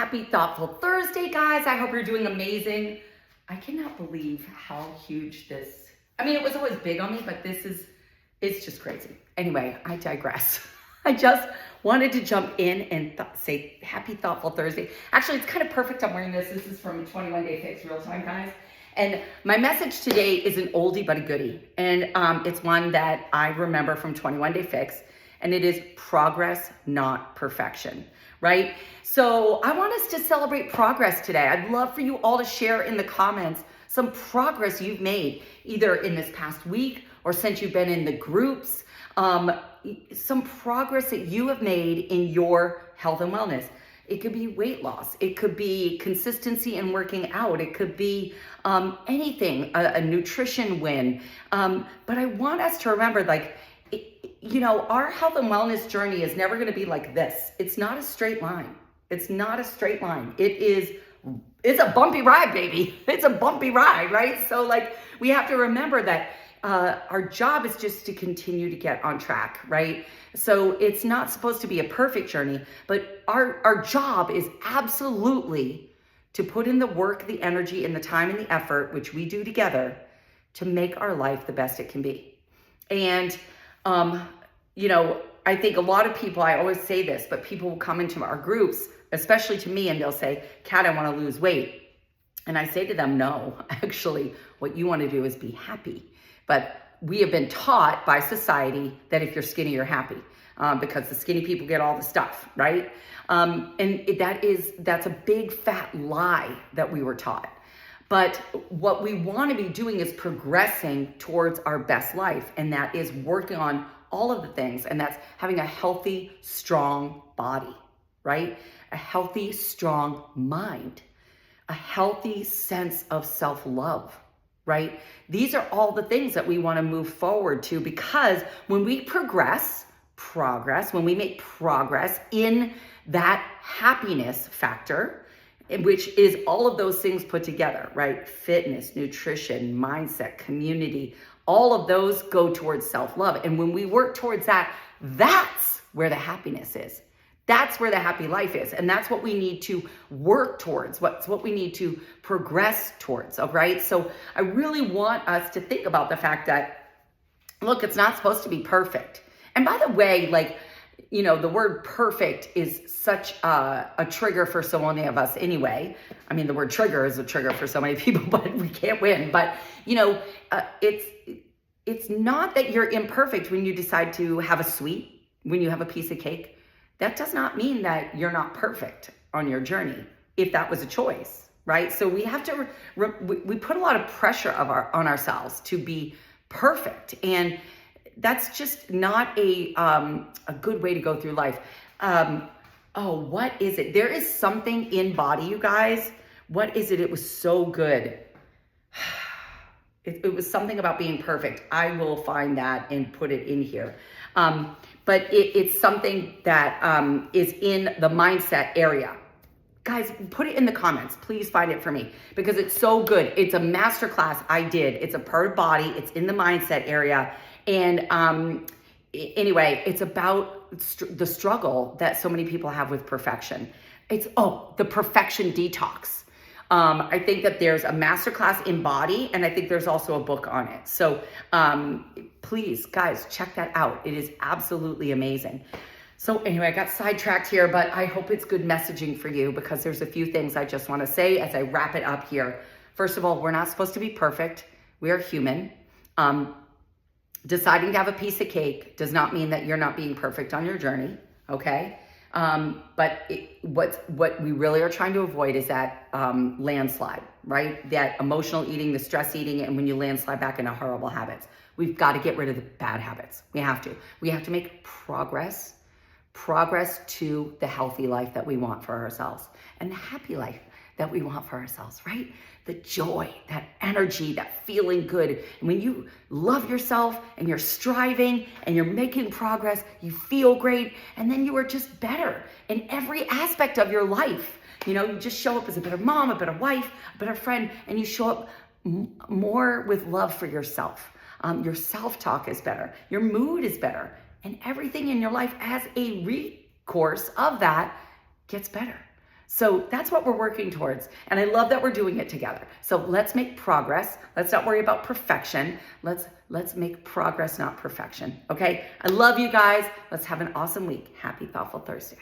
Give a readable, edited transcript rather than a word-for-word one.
Happy Thoughtful Thursday, guys. I hope you're doing amazing. I cannot believe how huge this, it was always big on me, but it's just crazy. Anyway, I digress. I just wanted to jump in and say Happy Thoughtful Thursday. Actually, it's kind of perfect. I'm wearing this. This is from 21 Day Fix Real Time, guys. And my message today is an oldie but a goodie. And it's one that I remember from 21 Day Fix. And it is progress, not perfection, right? So I want us to celebrate progress today. I'd love for you all to share in the comments some progress you've made, either in this past week or since you've been in the groups, some progress that you have made in your health and wellness. It could be weight loss. It could be consistency in working out. It could be anything, a nutrition win. But I want us to remember, our health and wellness journey is never going to be like this. It's not a straight line. It's not a straight line. It's a bumpy ride, baby. It's a bumpy ride, right? So we have to remember that our job is just to continue to get on track, right? So it's not supposed to be a perfect journey, but our job is absolutely to put in the work, the energy, and the time and the effort, which we do together, to make our life the best it can be. And I think a lot of people, I always say this, but people will come into our groups, especially to me, and they'll say, Kat, I want to lose weight. And I say to them, no, actually, what you want to do is be happy. But we have been taught by society that if you're skinny, you're happy, because the skinny people get all the stuff, right? And that's a big fat lie that we were taught. But what we want to be doing is progressing towards our best life. And that is working on all of the things. And that's having a healthy, strong body, right? A healthy, strong mind, a healthy sense of self-love, right? These are all the things that we want to move forward to, because when we when we make progress in that happiness factor, which is all of those things put together, right? Fitness, nutrition, mindset, community, all of those go towards self-love. And when we work towards that, that's where the happiness is. That's where the happy life is. And that's what we need to work towards. What's what we need to progress towards, all right? So I really want us to think about the fact that, look, it's not supposed to be perfect. And by the way, the word perfect is such a trigger for so many of us anyway. The word trigger is a trigger for so many people, but we can't win. But, it's not that you're imperfect when you decide to have a sweet, when you have a piece of cake. That does not mean that you're not perfect on your journey, if that was a choice, right? So we have to, we put a lot of pressure on ourselves to be perfect. And that's just not a good way to go through life. What is it? There is something in body, you guys. What is it? It was so good. It was something about being perfect. I will find that and put it in here. But it's something that is in the mindset area. Guys, put it in the comments. Please find it for me, because it's so good. It's a masterclass I did. It's a part of body. It's in the mindset area. And anyway, it's about the struggle that so many people have with perfection. It's, the perfection detox. I think that there's a masterclass in body, and I think there's also a book on it. So please, guys, check that out. It is absolutely amazing. So anyway, I got sidetracked here, but I hope it's good messaging for you, because there's a few things I just want to say as I wrap it up here. First of all, we're not supposed to be perfect. We are human. Deciding to have a piece of cake does not mean that you're not being perfect on your journey, okay? But what we really are trying to avoid is that landslide, right? That emotional eating, the stress eating, and when you landslide back into horrible habits. We've got to get rid of the bad habits. We have to make progress to the healthy life that we want for ourselves, and the happy life that we want for ourselves, right? The joy, that energy, that feeling good. And when you love yourself and you're striving and you're making progress, you feel great. And then you are just better in every aspect of your life. You just show up as a better mom, a better wife, a better friend, and you show up more with love for yourself. Your self-talk is better. Your mood is better. And everything in your life as a recourse of that gets better. So that's what we're working towards. And I love that we're doing it together. So let's make progress. Let's not worry about perfection. Let's make progress, not perfection. Okay? I love you guys. Let's have an awesome week. Happy Thoughtful Thursday.